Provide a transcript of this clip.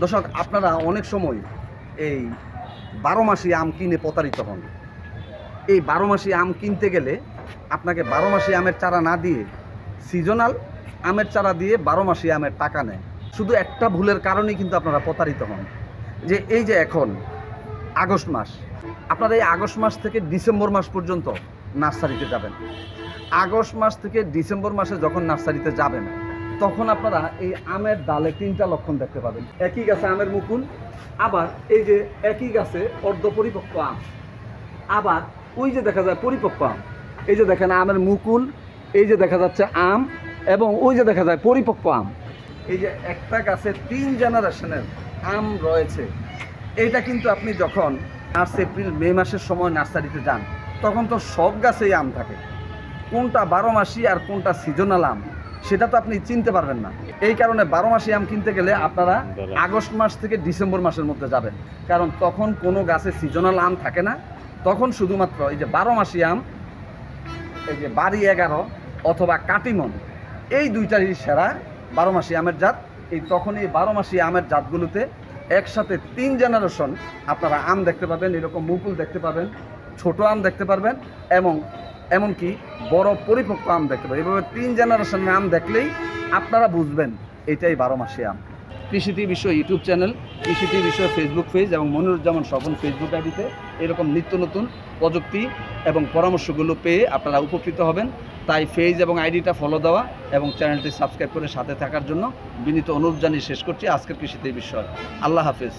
দর্শক, আপনারা অনেক সময় এই 12 মাসি আম কিনে প্রতারিত হন। এই 12 মাসি আম কিনতে গেলে আপনাকে 12 মাসি আমের চারা না দিয়ে সিজনাল আমের চারা দিয়ে 12 মাসি আমের টাকা নেয়। শুধু একটা ভুলের কারণেই কিন্তু আপনারা প্রতারিত হন। যে এই যে এখন আগস্ট মাস, আপনারা এই আগস্ট মাস থেকে ডিসেম্বর মাস পর্যন্ত নার্সারিতে যাবেন। আগস্ট মাস থেকে ডিসেম্বর মাসে যখন নার্সারিতে যাবেন, তখন আপনারা এই আমের ডালে 3টা লক্ষণ দেখতে পাবেন। একই গাছে আমের মুকুল, আবার এই যে একই গাছে অর্ধপরিপক্ক আম, আবার ওই যে দেখা যায় পরিপক্ক আম। এই যে দেখেন আমের মুকুল, এই যে দেখা যাচ্ছে আম, এবং ওই যে দেখা যায় পরিপক্ক আম। এই যে একটা গাছে 3 জেনারেশনের আম রয়েছে। এইটা কিন্তু আপনি যখন মার্চ এপ্রিল মে মাসের সময় নার্সারিতে যান, তখন তো সব গাছেই আম থাকে। কোনটা 12 মাসি আর কোনটা সিজনাল আম সেটা তো আপনি চিনতে পারবেন না। এই কারণে 12 মাসি আম কিনতে গেলে আপনারা আগস্ট মাস থেকে ডিসেম্বর মাসের মধ্যে যাবেন, কারণ তখন কোনো গাছে সিজনাল আম থাকে না। তখন শুধুমাত্র এই যে 12 মাসি আম, এই যে বাড়ি 11 অথবা কাটিমন, এই দুইটারই সেরা 12 মাসি আমের জাত। তখন এই 12 মাসি আমের জাতগুলোতে একসাথে 3 জেনারেশন আপনারা আম দেখতে পাবেন। এরকম মুকুল দেখতে পাবেন, ছোট আম দেখতে পারবেন, এবং এমনকি বড় পরিপক্ক আম দেখতে পাবেন। এভাবে 3 জেনারেশনের আম দেখলেই আপনারা বুঝবেন এটাই 12 মাসি আম। কৃষিটি বিষয় ইউটিউব চ্যানেল, কৃষিটি বিষয় ফেসবুক পেজ এবং মনিরুজ্জামান স্বপন ফেসবুক আইডিতে এরকম নিত্য নতুন প্রযুক্তি এবং পরামর্শগুলো পেয়ে আপনারা উপকৃত হবেন। তাই পেজ এবং আইডিটা ফলো দেওয়া এবং চ্যানেলটি সাবস্ক্রাইব করে সাথে থাকার জন্য বিনীত অনুরোধ জানিয়ে শেষ করছি আজকের কৃষিতে বিষয়। আল্লাহ হাফেজ।